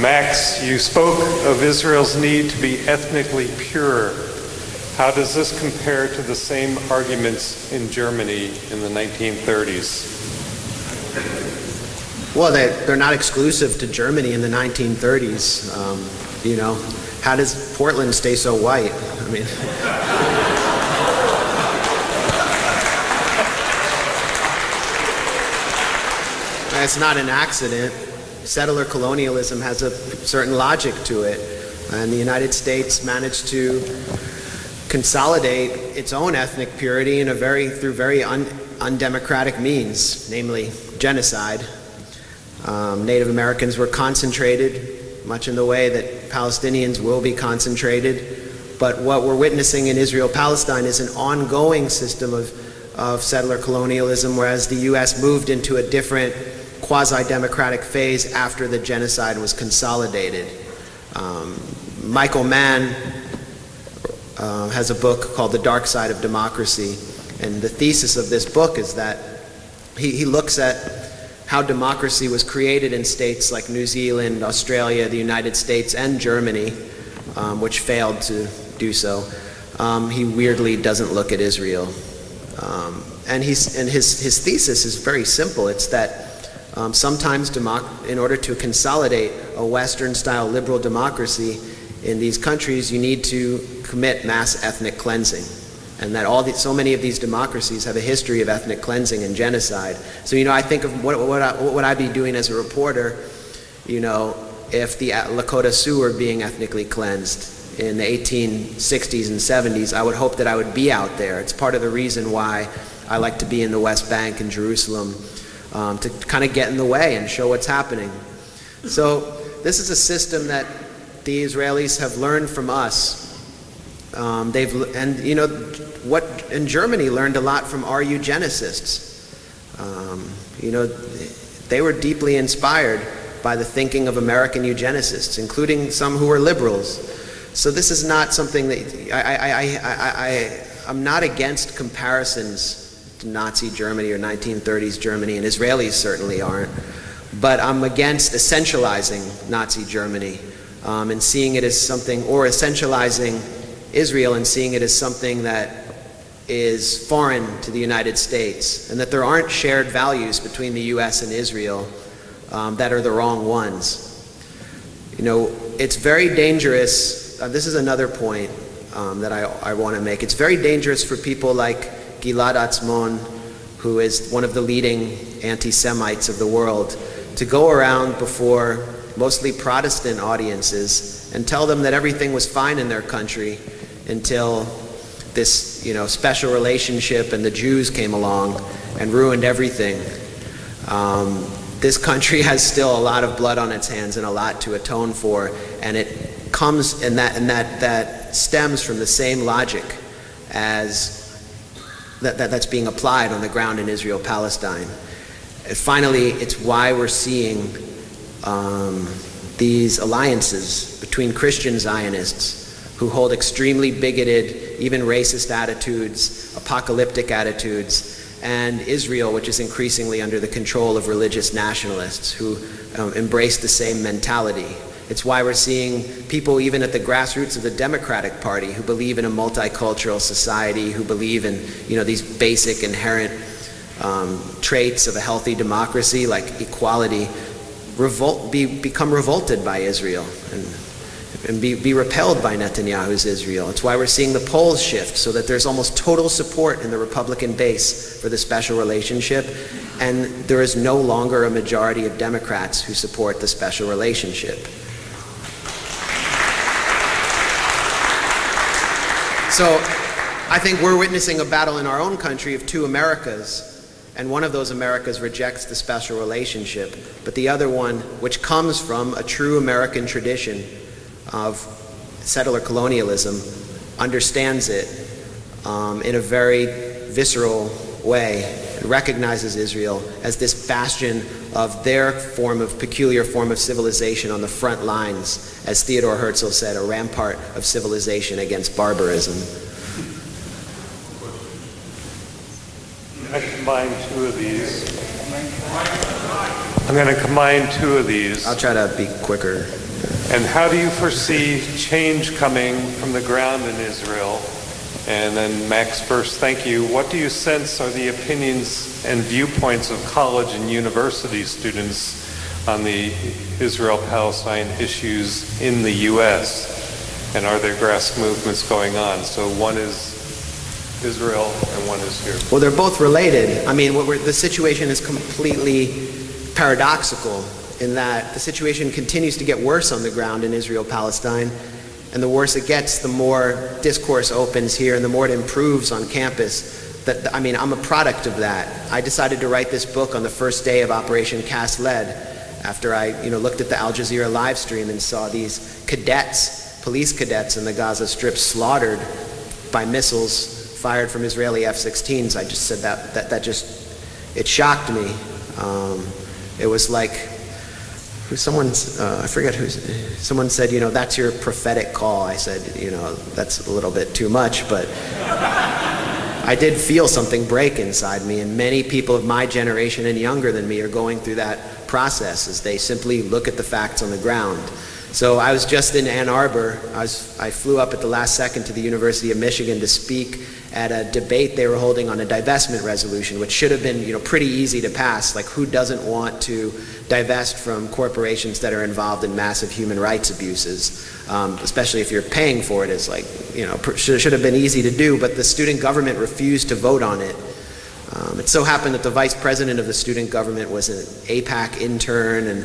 Max, you spoke of Israel's need to be ethnically pure. How does this compare to the same arguments in Germany in the 1930s? Well, they're not exclusive to Germany in the 1930s. You know, how does Portland stay so white? I mean, it's not an accident. Settler colonialism has a certain logic to it, and the United States managed to consolidate its own ethnic purity in through very undemocratic means, namely genocide. Native Americans were concentrated, much in the way that Palestinians will be concentrated. But what we're witnessing in Israel-Palestine is an ongoing system of settler colonialism, whereas the U.S. moved into a different quasi-democratic phase after the genocide was consolidated. Michael Mann has a book called The Dark Side of Democracy, and the thesis of this book is that he looks at how democracy was created in states like New Zealand, Australia, the United States, and Germany, which failed to do so. He weirdly doesn't look at Israel. And his thesis is very simple. It's that sometimes in order to consolidate a Western-style liberal democracy in these countries, you need to commit mass ethnic cleansing. And that so many of these democracies have a history of ethnic cleansing and genocide. So, you know, I think of what would I be doing as a reporter, you know, if the Lakota Sioux were being ethnically cleansed in the 1860s and 70s. I would hope that I would be out there. It's part of the reason why I like to be in the West Bank and Jerusalem, to kind of get in the way and show what's happening. So this is a system that the Israelis have learned from us. And you know what? In Germany, learned a lot from our eugenicists. You know, they were deeply inspired by the thinking of American eugenicists, including some who were liberals. So this is not something that I'm not against comparisons to Nazi Germany or 1930s Germany, and Israelis certainly aren't. But I'm against essentializing Nazi Germany and seeing it as something, or essentializing Israel and seeing it as something that is foreign to the United States, and that there aren't shared values between the U.S. and Israel that are the wrong ones. You know, it's very dangerous. This is another point that I want to make. It's very dangerous for people like Gilad Atzmon, who is one of the leading anti-Semites of the world, to go around before mostly Protestant audiences and tell them that everything was fine in their country until this, you know, special relationship and the Jews came along and ruined everything. This country has still a lot of blood on its hands and a lot to atone for, and it comes, and that stems from the same logic as that's being applied on the ground in Israel-Palestine. And finally, it's why we're seeing these alliances between Christian Zionists who hold extremely bigoted, even racist attitudes, apocalyptic attitudes, and Israel, which is increasingly under the control of religious nationalists who embrace the same mentality. It's why we're seeing people even at the grassroots of the Democratic Party who believe in a multicultural society, who believe in, you know, these basic inherent traits of a healthy democracy like equality, become revolted by Israel and be repelled by Netanyahu's Israel. It's why we're seeing the polls shift so that there's almost total support in the Republican base for the special relationship, and there is no longer a majority of Democrats who support the special relationship. So I think we're witnessing a battle in our own country of two Americas, and one of those Americas rejects the special relationship, but the other one, which comes from a true American tradition of settler colonialism, understands it in a very visceral way, and recognizes Israel as this bastion of their peculiar form of civilization on the front lines, as Theodore Herzl said, a rampart of civilization against barbarism. I combine two of these. I'm going to combine two of these. I'll try to be quicker. And how do you foresee change coming from the ground in Israel? And then Max first, thank you. What do you sense are the opinions and viewpoints of college and university students on the Israel-Palestine issues in the U.S.? And are there grassroots movements going on? So one is Israel and one is here. Well, they're both related. I mean, the situation is completely paradoxical in that the situation continues to get worse on the ground in Israel-Palestine, and the worse it gets, the more discourse opens here and the more it improves on campus. I'm a product of that. I decided to write this book on the first day of Operation Cast Lead after I looked at the Al Jazeera live stream and saw these cadets, police cadets in the Gaza Strip slaughtered by missiles fired from Israeli F-16s. I just said it shocked me. It was like, someone said, that's your prophetic call. I said, that's a little bit too much, but I did feel something break inside me, and many people of my generation and younger than me are going through that process as they simply look at the facts on the ground. So I was just in Ann Arbor. I flew up at the last second to the University of Michigan to speak at a debate they were holding on a divestment resolution, which should have been pretty easy to pass. Like, who doesn't want to divest from corporations that are involved in massive human rights abuses, especially if you're paying for it? It's like, should have been easy to do, but the student government refused to vote on it. It so happened that the vice president of the student government was an APAC intern, and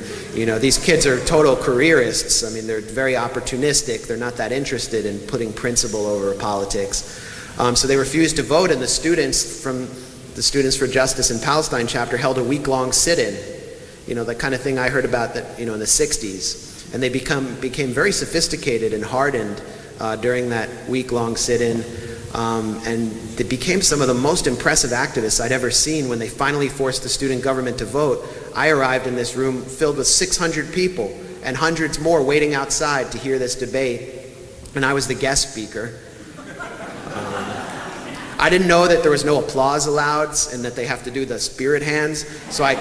these kids are total careerists. I mean, they're very opportunistic. They're not that interested in putting principle over politics. So they refused to vote, and the students from the Students for Justice in Palestine chapter held a week-long sit-in. The kind of thing I heard about that in the 60s, and they became very sophisticated and hardened during that week-long sit-in. And they became some of the most impressive activists I'd ever seen when they finally forced the student government to vote. I arrived in this room filled with 600 people and hundreds more waiting outside to hear this debate, and I was the guest speaker. I didn't know that there was no applause allowed and that they have to do the spirit hands, so I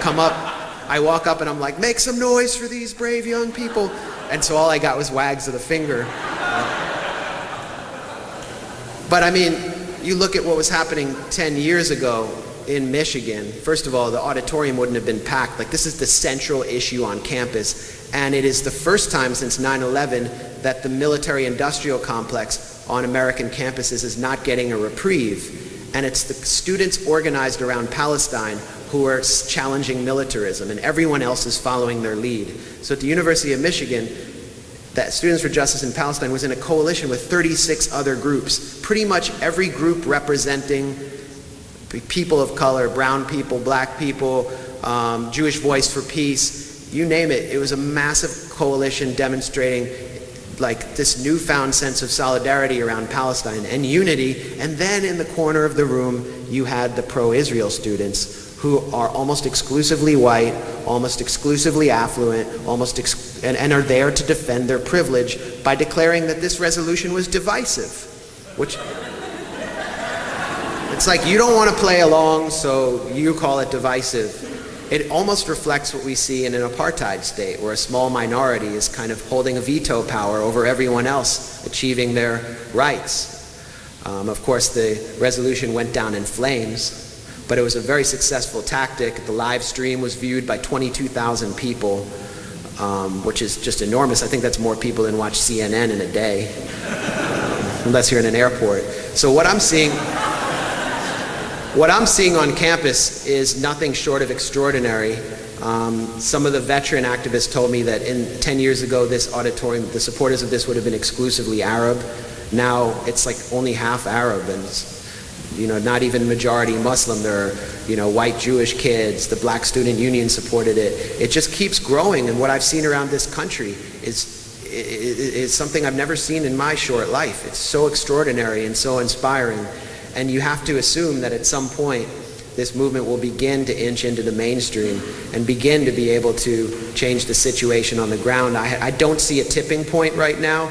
walk up and I'm like, make some noise for these brave young people, and so all I got was wags of the finger. But I mean, you look at what was happening 10 years ago in Michigan. First of all, the auditorium wouldn't have been packed. Like, this is the central issue on campus, and it is the first time since 9/11 that the military-industrial complex on American campuses is not getting a reprieve. And it's the students organized around Palestine who are challenging militarism, and everyone else is following their lead. So at the University of Michigan, that Students for Justice in Palestine was in a coalition with 36 other groups, pretty much every group representing people of color, brown people, black people, Jewish Voice for Peace, you name it. It was a massive coalition demonstrating like this newfound sense of solidarity around Palestine and unity. And then in the corner of the room, you had the pro-Israel students who are almost exclusively white, almost exclusively affluent, and are there to defend their privilege by declaring that this resolution was divisive, which it's like, you don't want to play along, so you call it divisive. It almost reflects what we see in an apartheid state, where a small minority is kind of holding a veto power over everyone else achieving their rights. Of course, the resolution went down in flames, but it was a very successful tactic. The live stream was viewed by 22,000 people, which is just enormous. I think that's more people than watch CNN in a day, unless you're in an airport. So what I'm seeing on campus is nothing short of extraordinary. Some of the veteran activists told me that 10 years ago, this auditorium, the supporters of this would have been exclusively Arab. Now it's like only half Arab, and not even majority Muslim. There are, white Jewish kids. The Black Student Union supported it. It just keeps growing, and what I've seen around this country is something I've never seen in my short life. It's so extraordinary and so inspiring, and you have to assume that at some point this movement will begin to inch into the mainstream and begin to be able to change the situation on the ground. I don't see a tipping point right now.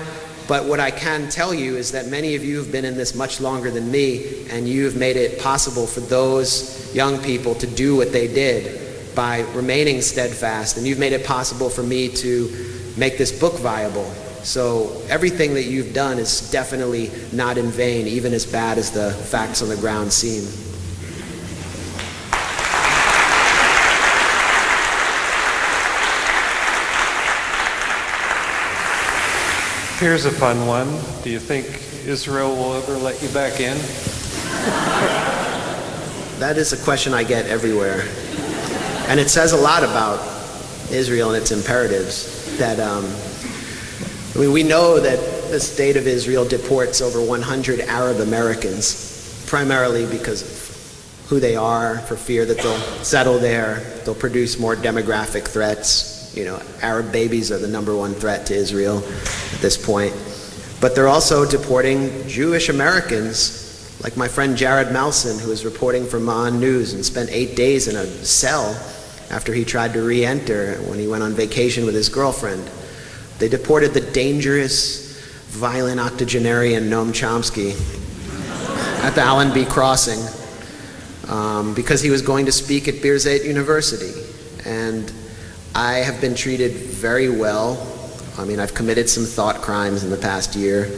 But what I can tell you is that many of you have been in this much longer than me, and you've made it possible for those young people to do what they did by remaining steadfast. And you've made it possible for me to make this book viable. So everything that you've done is definitely not in vain, even as bad as the facts on the ground seem. Here's a fun one. Do you think Israel will ever let you back in? That is a question I get everywhere. And it says a lot about Israel and its imperatives. That we know that the state of Israel deports over 100 Arab Americans, primarily because of who they are, for fear that they'll settle there, they'll produce more demographic threats. Arab babies are the #1 threat to Israel at this point. But they're also deporting Jewish Americans, like my friend Jared Malson, who is reporting for Ma'an News and spent 8 days in a cell after he tried to re-enter when he went on vacation with his girlfriend. They deported the dangerous, violent octogenarian Noam Chomsky at the Allenby Crossing because he was going to speak at Birzeit University. And I have been treated very well. I've committed some thought crimes in the past year,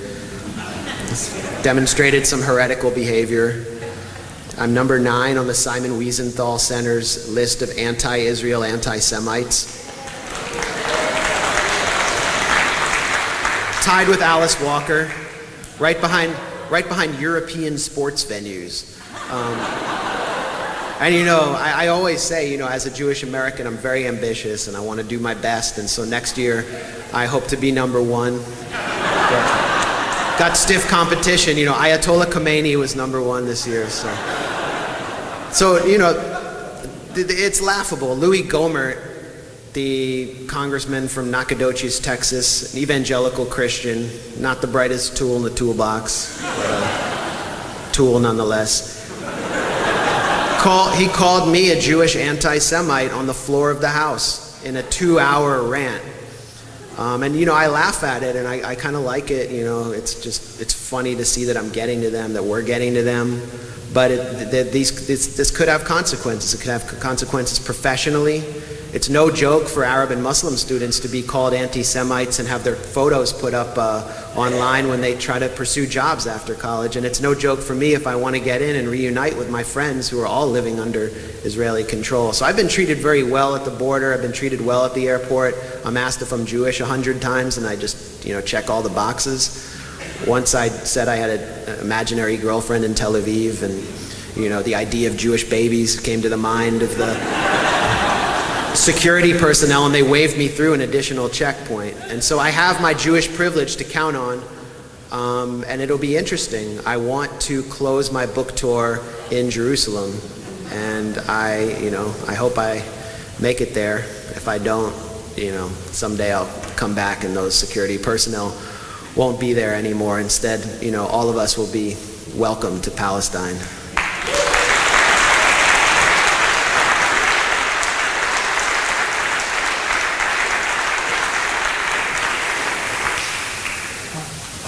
demonstrated some heretical behavior. I'm number 9 on the Simon Wiesenthal Center's list of anti-Israel anti-Semites. Tied with Alice Walker, right behind European sports venues. And I always say, as a Jewish American, I'm very ambitious and I want to do my best. And so next year, I hope to be number 1. Got stiff competition. Ayatollah Khomeini was number 1 this year. So it's laughable. Louis Gohmert, the congressman from Nacogdoches, Texas, an evangelical Christian, not the brightest tool in the toolbox, but a tool nonetheless. He called me a Jewish anti-Semite on the floor of the House in a 2-hour rant. And I laugh at it, and I kind of like it. It's funny to see that I'm getting to them, that we're getting to them. But this could have consequences. It could have consequences professionally. It's no joke for Arab and Muslim students to be called anti-Semites and have their photos put up online when they try to pursue jobs after college. And it's no joke for me if I want to get in and reunite with my friends who are all living under Israeli control. So I've been treated very well at the border. I've been treated well at the airport. I'm asked if I'm Jewish 100 times, and I just check all the boxes. Once I said I had an imaginary girlfriend in Tel Aviv, and the idea of Jewish babies came to the mind of the security personnel, and they waved me through an additional checkpoint. And so I have my Jewish privilege to count on, and it'll be interesting. I want to close my book tour in Jerusalem, and I hope I make it there. If I don't, someday I'll come back and those security personnel won't be there anymore. Instead, all of us will be welcome to Palestine.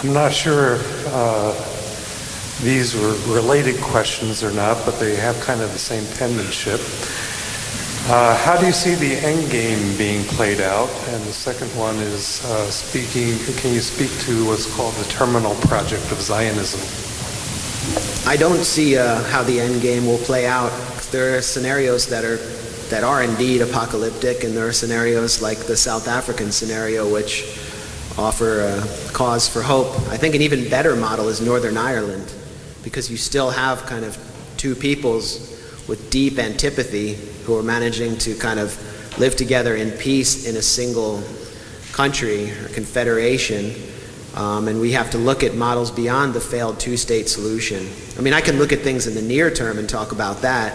I'm not sure if these were related questions or not, but they have kind of the same penmanship. How do you see the end game being played out? And the second one is can you speak to what's called the terminal project of Zionism? I don't see how the end game will play out. There are scenarios that are indeed apocalyptic, and there are scenarios like the South African scenario which offer a cause for hope. I think an even better model is Northern Ireland, because you still have kind of two peoples with deep antipathy who are managing to kind of live together in peace in a single country or confederation. And we have to look at models beyond the failed two-state solution. I can look at things in the near term and talk about that.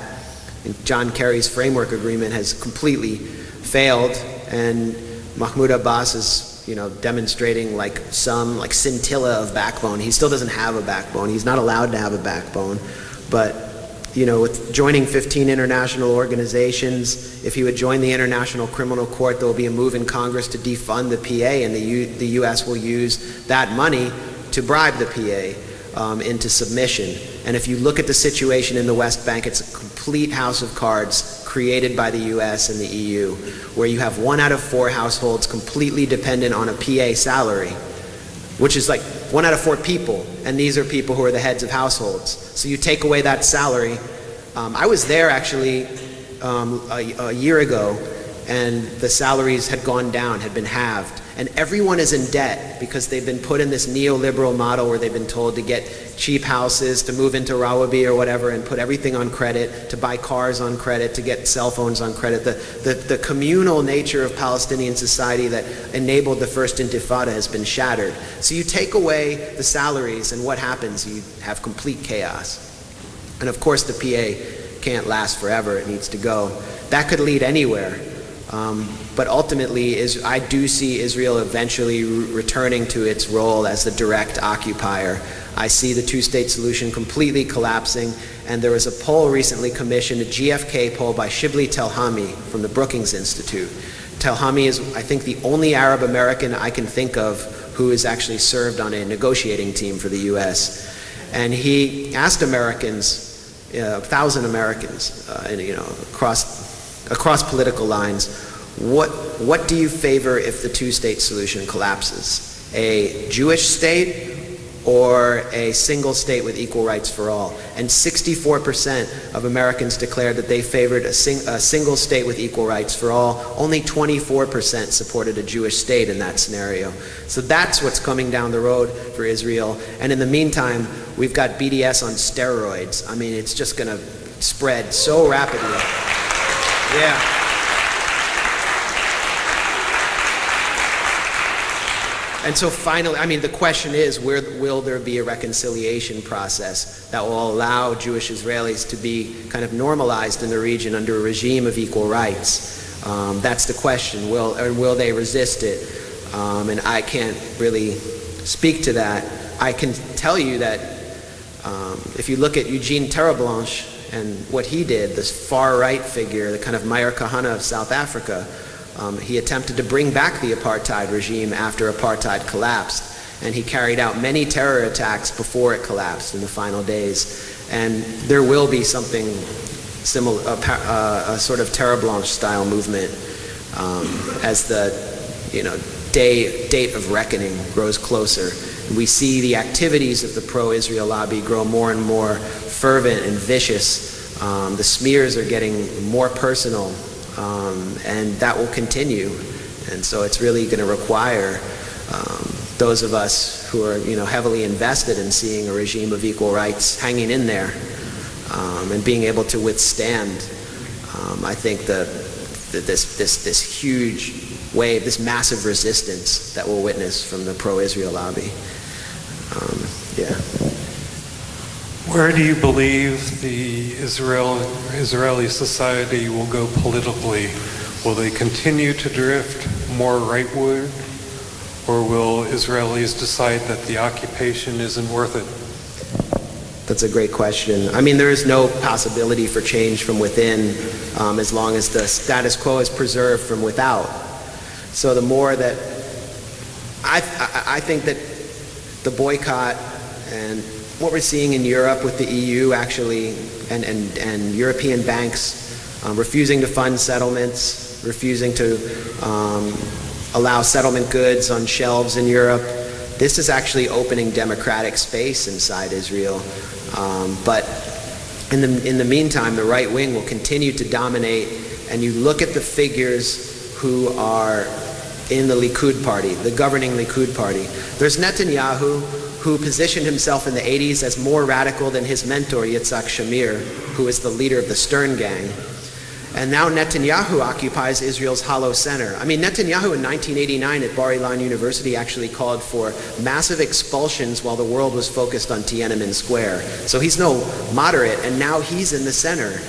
John Kerry's framework agreement has completely failed, and Mahmoud Abbas is demonstrating some scintilla of backbone. He still doesn't have a backbone. He's not allowed to have a backbone. But, with joining 15 international organizations, if he would join the International Criminal Court, there will be a move in Congress to defund the PA, and the U.S. will use that money to bribe the PA into submission. And if you look at the situation in the West Bank, it's a complete house of cards, created by the US and the EU, where you have 1 out of 4 households completely dependent on a PA salary, which is like 1 out of 4 people, and these are people who are the heads of households. So you take away that salary. I was there actually a year ago, and the salaries had gone down, had been halved. And everyone is in debt because they've been put in this neoliberal model where they've been told to get cheap houses, to move into Rawabi or whatever, and put everything on credit, to buy cars on credit, to get cell phones on credit. The communal nature of Palestinian society that enabled the first intifada has been shattered. So you take away the salaries, and what happens? You have complete chaos. And of course the PA can't last forever, it needs to go. That could lead anywhere. But ultimately, I do see Israel eventually returning to its role as the direct occupier. I see the two-state solution completely collapsing, and there was a poll recently commissioned, a GFK poll by Shibli Telhami from the Brookings Institute. Telhami is, I think, the only Arab American I can think of who has actually served on a negotiating team for the US. And he asked Americans, 1,000 Americans, across political lines, what do you favor if the two-state solution collapses? A Jewish state or a single state with equal rights for all? And 64% of Americans declared that they favored a single state with equal rights for all. Only 24% supported a Jewish state in that scenario. So that's what's coming down the road for Israel. And in the meantime, we've got BDS on steroids. I mean, it's just going to spread so rapidly. Yeah. And so finally, I mean, the question is, will there be a reconciliation process that will allow Jewish Israelis to be kind of normalized in the region under a regime of equal rights? That's the question. Will they resist it? And I can't really speak to that. I can tell you that if you look at Eugene Terreblanche and what he did, this far-right figure, the kind of Meir Kahane of South Africa, he attempted to bring back the apartheid regime after apartheid collapsed, and he carried out many terror attacks before it collapsed in the final days. And there will be something similar, a sort of Terreblanche style movement as the date of reckoning grows closer. We see the activities of the pro-Israel lobby grow more and more fervent and vicious. The smears are getting more personal. And that will continue, and so it's really going to require those of us who are, heavily invested in seeing a regime of equal rights hanging in there and being able to withstand. I think this huge wave, this massive resistance that we'll witness from the pro-Israel lobby. Yeah. Where do you believe the Israeli society will go politically? Will they continue to drift more rightward, or will Israelis decide that the occupation isn't worth it? That's a great question. I mean, there is no possibility for change from within as long as the status quo is preserved from without. So the more that I think that the boycott and what we're seeing in Europe with the EU actually and European banks refusing to fund settlements, refusing to allow settlement goods on shelves in Europe, this is actually opening democratic space inside Israel. But in the meantime, the right wing will continue to dominate, and you look at the figures who are in the Likud party, the governing Likud party. There's Netanyahu, who positioned himself in the 80s as more radical than his mentor, Yitzhak Shamir, who is the leader of the Stern Gang. And now Netanyahu occupies Israel's hollow center. I mean, Netanyahu in 1989 at Bar-Ilan University actually called for massive expulsions while the world was focused on Tiananmen Square. So he's no moderate, and now he's in the center.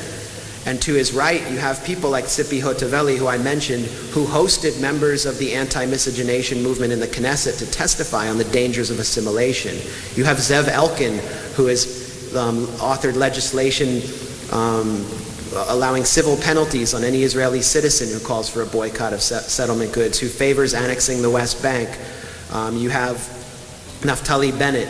And to his right, you have people like Tzipi Hotovely, who I mentioned, who hosted members of the anti-miscegenation movement in the Knesset to testify on the dangers of assimilation. You have Zev Elkin, who has authored legislation allowing civil penalties on any Israeli citizen who calls for a boycott of settlement goods, who favors annexing the West Bank. You have Naftali Bennett,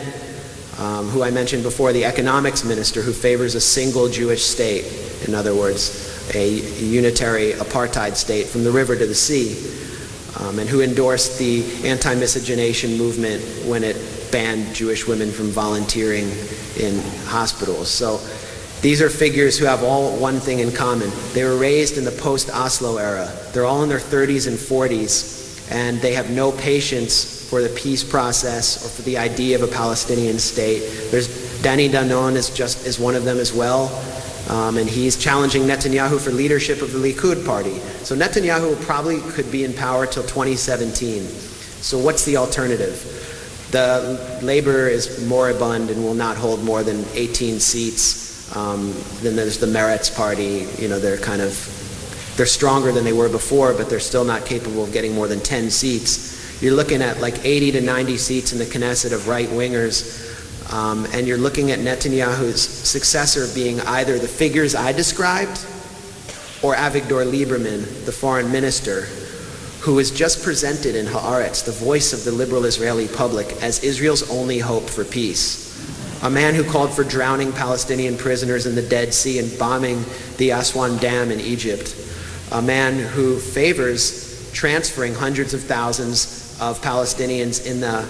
who I mentioned before, the economics minister, who favors a single Jewish state, in other words. a unitary apartheid state from the river to the sea, and who endorsed the anti-miscegenation movement when it banned Jewish women from volunteering in hospitals. So these are figures who have all one thing in common. They were raised in the post-Oslo era. They're all in their 30s and 40s, and they have no patience for the peace process or for the idea of a Palestinian state. There's Danny Danon is one of them as well, and he's challenging Netanyahu for leadership of the Likud party. So Netanyahu probably could be in power till 2017. So what's the alternative? The Labor is moribund and will not hold more than 18 seats. Then there's the Meretz party. You know, they're stronger than they were before, but they're still not capable of getting more than 10 seats. You're looking at like 80 to 90 seats in the Knesset of right-wingers, and you're looking at Netanyahu's successor being either the figures I described or Avigdor Lieberman, the foreign minister, who is just presented in Haaretz, the voice of the liberal Israeli public, as Israel's only hope for peace. A man who called for drowning Palestinian prisoners in the Dead Sea and bombing the Aswan Dam in Egypt. A man who favors transferring hundreds of thousands of Palestinians in the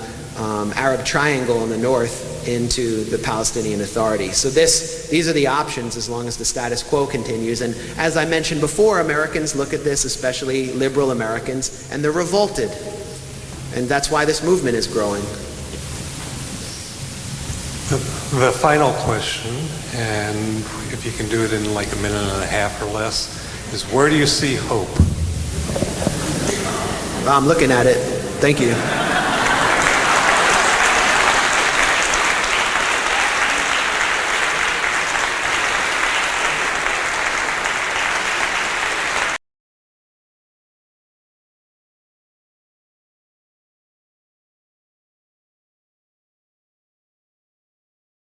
Arab Triangle in the north into the Palestinian Authority. So these are the options as long as the status quo continues. And as I mentioned before, Americans look at this, especially liberal Americans, and they're revolted. And that's why this movement is growing. The final question, and if you can do it in like a minute and a half or less, is where do you see hope? I'm looking at it. Thank you.